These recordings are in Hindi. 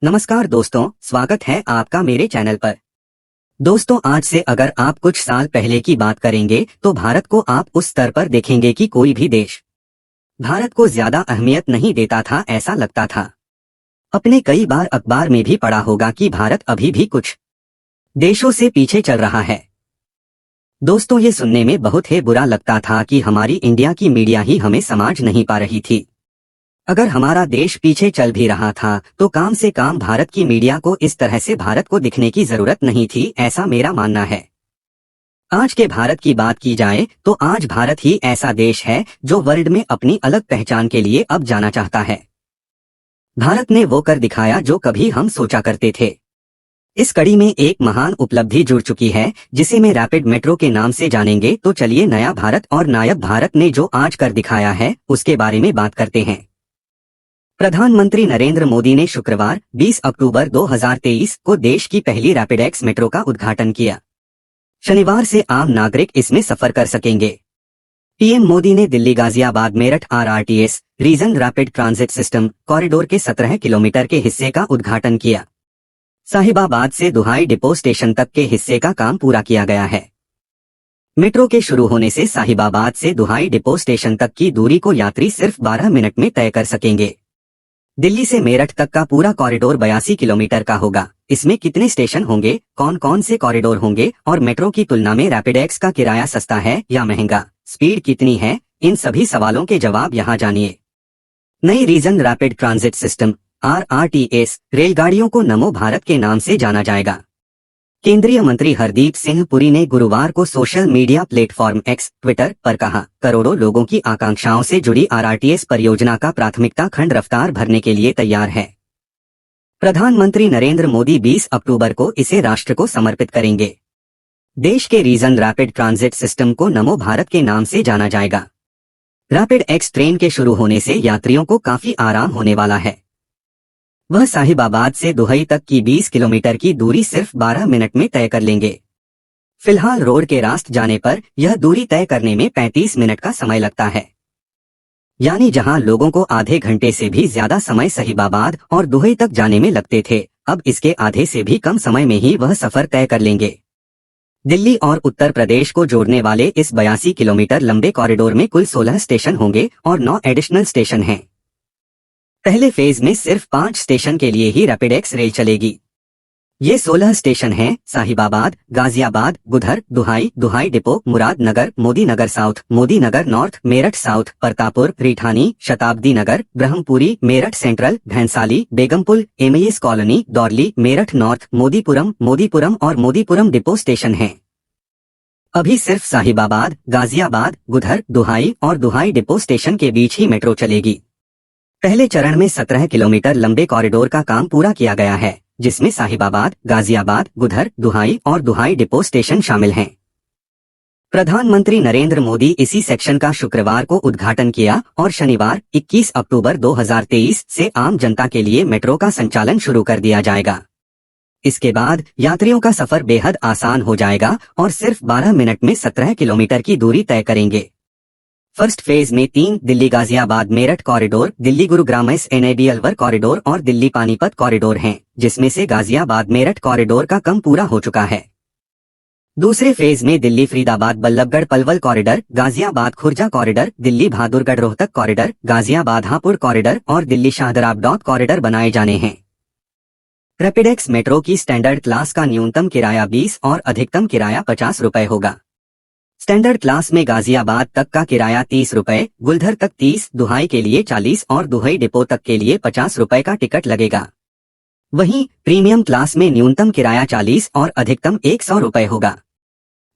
नमस्कार दोस्तों, स्वागत है आपका मेरे चैनल पर। दोस्तों, आज से अगर आप कुछ साल पहले की बात करेंगे तो भारत को आप उस स्तर पर देखेंगे कि कोई भी देश भारत को ज्यादा अहमियत नहीं देता था, ऐसा लगता था। अपने कई बार अखबार में भी पढ़ा होगा कि भारत अभी भी कुछ देशों से पीछे चल रहा है। दोस्तों, ये सुनने में बहुत ही बुरा लगता था कि हमारी इंडिया की मीडिया ही हमें समझ नहीं पा रही थी। अगर हमारा देश पीछे चल भी रहा था तो काम से काम भारत की मीडिया को इस तरह से भारत को दिखने की जरूरत नहीं थी, ऐसा मेरा मानना है। आज के भारत की बात की जाए तो आज भारत ही ऐसा देश है जो वर्ल्ड में अपनी अलग पहचान के लिए अब जाना चाहता है। भारत ने वो कर दिखाया जो कभी हम सोचा करते थे। इस कड़ी में एक महान उपलब्धि जुड़ चुकी है जिसे मैं रैपिड मेट्रो के नाम से जानेंगे। तो चलिए नया भारत और नायक भारत ने जो आज कर दिखाया है उसके बारे में बात करते हैं। प्रधानमंत्री नरेंद्र मोदी ने शुक्रवार 20 अक्टूबर 2023 को देश की पहली रैपिड एक्स मेट्रो का उद्घाटन किया। शनिवार से आम नागरिक इसमें सफर कर सकेंगे। पीएम मोदी ने Delhi Ghaziabad Meerut RRTS region rapid transit system corridor के 17 किलोमीटर के हिस्से का उद्घाटन किया। साहिबाबाद से दुहाई डिपो स्टेशन तक के हिस्से का काम पूरा किया गया है। मेट्रो के शुरू होने से साहिबाबाद से दुहाई डिपो स्टेशन तक की दूरी को यात्री सिर्फ 12 मिनट में तय कर सकेंगे। दिल्ली से मेरठ तक का पूरा कॉरिडोर 82 किलोमीटर का होगा। इसमें कितने स्टेशन होंगे, कौन कौन से कॉरिडोर होंगे और मेट्रो की तुलना में रैपिड एक्स का किराया सस्ता है या महंगा, स्पीड कितनी है, इन सभी सवालों के जवाब यहाँ जानिए। नई region rapid transit system RRTS रेलगाड़ियों को नमो भारत के नाम से जाना जाएगा। केंद्रीय मंत्री हरदीप सिंह पुरी ने गुरुवार को social media platform x Twitter पर कहा, करोड़ों लोगों की आकांक्षाओं से जुड़ी आरआरटीएस परियोजना का प्राथमिकता खंड रफ्तार भरने के लिए तैयार है। प्रधानमंत्री नरेंद्र मोदी 20 अक्टूबर को इसे राष्ट्र को समर्पित करेंगे। देश के रीजन रैपिड ट्रांजिट सिस्टम को नमो भारत के नाम से जाना जाएगा। रैपिड एक्स ट्रेन के शुरू होने से यात्रियों को काफी आराम होने वाला है। वह साहिबाबाद से दुहई तक की 20 किलोमीटर की दूरी सिर्फ 12 मिनट में तय कर लेंगे। फिलहाल रोड के रास्ते जाने पर यह दूरी तय करने में 35 मिनट का समय लगता है। यानी जहां लोगों को आधे घंटे से भी ज्यादा समय साहिबाबाद और दुहई तक जाने में लगते थे, अब इसके आधे से भी कम समय में ही वह सफर तय कर लेंगे। दिल्ली और उत्तर प्रदेश को जोड़ने वाले इस 82 किलोमीटर लंबे कॉरिडोर में कुल 16 स्टेशन होंगे और 9 एडिशनल स्टेशन हैं। पहले फेज में सिर्फ 5 स्टेशन के लिए ही रैपिड एक्स रेल चलेगी। ये 16 स्टेशन हैं Sahibabad, Ghaziabad, Budhar, Duhai, Duhai depot, Muradnagar, Modi Nagar south, Modi Nagar north, Meerut south, Partapur, Rithani, Shatabdi Nagar, Brahmapuri, Meerut central, Bhainsali, Begumpul, MES colony, Daurli, Meerut north, Modipuram और मोदीपुरम डिपो स्टेशन हैं। अभी सिर्फ साहिबाबाद, गाजियाबाद, बुधर, दुहाई और दुहाई डिपो स्टेशन के बीच ही मेट्रो चलेगी। पहले चरण में 17 किलोमीटर लंबे कॉरिडोर का काम पूरा किया गया है, जिसमें साहिबाबाद, गाजियाबाद, बुधर, दुहाई और दुहाई डिपो स्टेशन शामिल हैं। प्रधानमंत्री नरेंद्र मोदी इसी सेक्शन का शुक्रवार को उद्घाटन किया और शनिवार 21 अक्टूबर 2023 से आम जनता के लिए मेट्रो का संचालन शुरू कर दिया जाएगा। इसके बाद यात्रियों का सफर बेहद आसान हो जाएगा और सिर्फ 12 मिनट में 17 किलोमीटर की दूरी तय करेंगे। फर्स्ट फेज में 3 Delhi Ghaziabad Meerut corridor, Delhi Gurugram NID Alwar corridor और दिल्ली पानीपत कॉरिडोर हैं, जिसमें से गाजियाबाद मेरठ कॉरिडोर का काम पूरा हो चुका है। दूसरे फेज में Delhi Faridabad Ballabhgarh Palwal corridor, Ghaziabad Khurja corridor, Delhi Bahadurgarh Rohtak corridor, Ghaziabad Hapur corridor और दिल्ली शाहदराबाद कॉरिडोर बनाए जाने हैं। रैपिड एक्स मेट्रो की स्टैंडर्ड क्लास का न्यूनतम किराया 20 और अधिकतम किराया 50 रुपए होगा। स्टैंडर्ड क्लास में गाजियाबाद तक का किराया 30 रुपए, गुलधर तक 30, दुहाई के लिए 40 और दुहाई डिपो तक के लिए 50 रुपए का टिकट लगेगा। वहीं प्रीमियम क्लास में न्यूनतम किराया 40 और अधिकतम 100 रुपए होगा।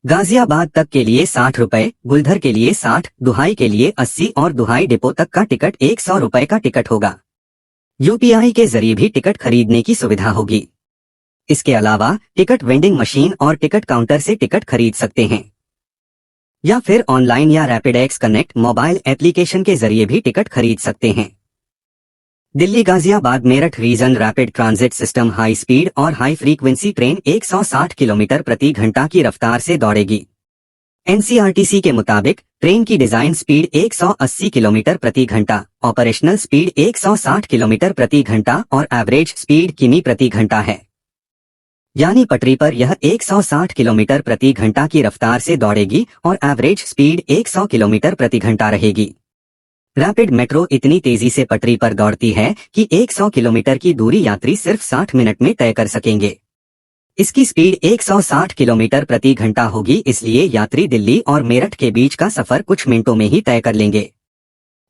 गाजियाबाद तक के लिए 60 रुपए, गुलधर के लिए 60, दुहाई के लिए 80 और दुहाई डिपो तक का टिकट 100 रुपए का टिकट होगा। यूपीआई के जरिए भी टिकट खरीदने की सुविधा होगी। इसके अलावा टिकट वेंडिंग मशीन और टिकट काउंटर से टिकट खरीद सकते हैं या फिर ऑनलाइन या rapid x connect mobile application के जरिए भी टिकट खरीद सकते हैं। Delhi Ghaziabad Meerut region rapid transit system high speed और हाई फ्रीक्वेंसी ट्रेन 160 किलोमीटर प्रति घंटा की रफ्तार से दौड़ेगी। एनसीआरटीसी के मुताबिक ट्रेन की डिजाइन स्पीड 180 किलोमीटर प्रति घंटा, ऑपरेशनल स्पीड 160 किलोमीटर प्रति घंटा और एवरेज स्पीड किमी प्रति घंटा है। यानी पटरी पर यह 160 किलोमीटर प्रति घंटा की रफ्तार से दौड़ेगी और एवरेज स्पीड 100 किलोमीटर प्रति घंटा रहेगी। रैपिड मेट्रो इतनी तेजी से पटरी पर दौड़ती है कि 100 किलोमीटर की दूरी यात्री सिर्फ 60 मिनट में तय कर सकेंगे। इसकी स्पीड 160 किलोमीटर प्रति घंटा होगी, इसलिए यात्री दिल्ली और मेरठ के बीच का सफर कुछ मिनटों में ही तय कर लेंगे।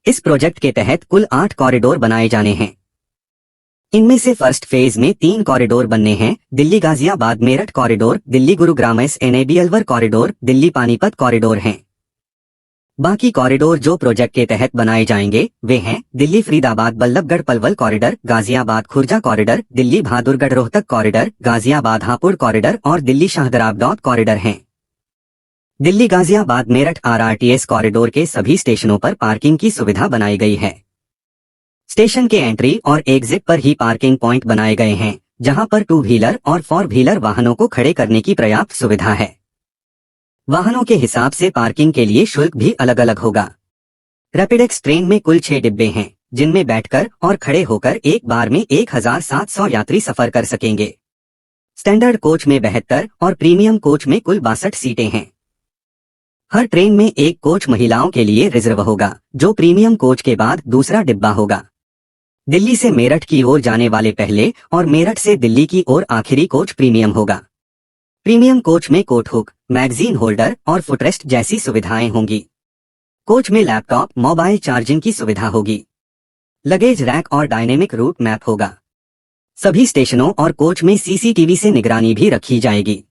इस प्रोजेक्ट के तहत कुल 8 कॉरिडोर बनाए जाने हैं। इनमें से फर्स्ट फेज में 3 कॉरिडोर बनने हैं, Delhi Ghaziabad Meerut corridor, Delhi Gurugram SNB Alwar corridor, Delhi Panipat corridor हैं। बाकी कॉरिडोर जो प्रोजेक्ट के तहत बनाए जाएंगे वे हैं Delhi Faridabad Ballabhgarh Palwal corridor, Ghaziabad Khurja corridor, Delhi Bahadurgarh Rohtak corridor, Ghaziabad Hapur corridor और दिल्ली शाहदराबाद कॉरिडोर हैं। दिल्ली गाजियाबाद मेरठ आरआरटीएस कॉरिडोर के सभी स्टेशनों पर पार्किंग की सुविधा बनाई गई है। स्टेशन के एंट्री और एग्जिट पर ही पार्किंग पॉइंट बनाए गए हैं, जहां पर 2 व्हीलर और 4 व्हीलर वाहनों को खड़े करने की पर्याप्त सुविधा है। वाहनों के हिसाब से पार्किंग के लिए शुल्क भी अलग अलग होगा। रैपिडेक्स ट्रेन में कुल 6 डिब्बे हैं, जिनमें बैठकर और खड़े होकर एक बार में 1700 यात्री सफर कर सकेंगे। स्टैंडर्ड कोच में 72 और प्रीमियम कोच में कुल 62 सीटें हैं। हर ट्रेन में एक कोच महिलाओं के लिए रिजर्व होगा, जो प्रीमियम कोच के बाद दूसरा डिब्बा होगा। दिल्ली से मेरठ की ओर जाने वाले पहले और मेरठ से दिल्ली की ओर आखिरी कोच प्रीमियम होगा। प्रीमियम कोच में कोट हुक, मैगजीन होल्डर और फुटरेस्ट जैसी सुविधाएं होंगी। कोच में लैपटॉप, मोबाइल चार्जिंग की सुविधा होगी। लगेज रैक और डायनेमिक रूट मैप होगा। सभी स्टेशनों और कोच में सीसीटीवी से निगरानी भी रखी जाएगी।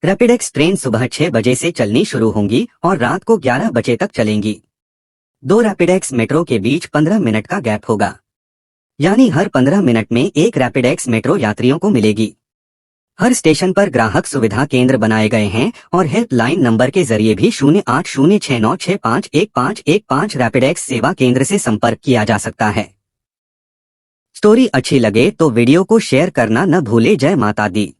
रैपिडेक्स ट्रेन सुबह 6 बजे से चलनी शुरू होंगी और रात को 11 बजे तक चलेंगी। 2 रैपिडेक्स मेट्रो के बीच 15 मिनट का गैप होगा, यानी हर 15 मिनट में एक रैपिडेक्स मेट्रो यात्रियों को मिलेगी। हर स्टेशन पर ग्राहक सुविधा केंद्र बनाए गए हैं और हेल्पलाइन नंबर के जरिए भी 0806965115 रैपिडेक्स सेवा केंद्र से संपर्क किया जा सकता है। स्टोरी अच्छी लगे तो वीडियो को शेयर करना न भूले। जय माता दी।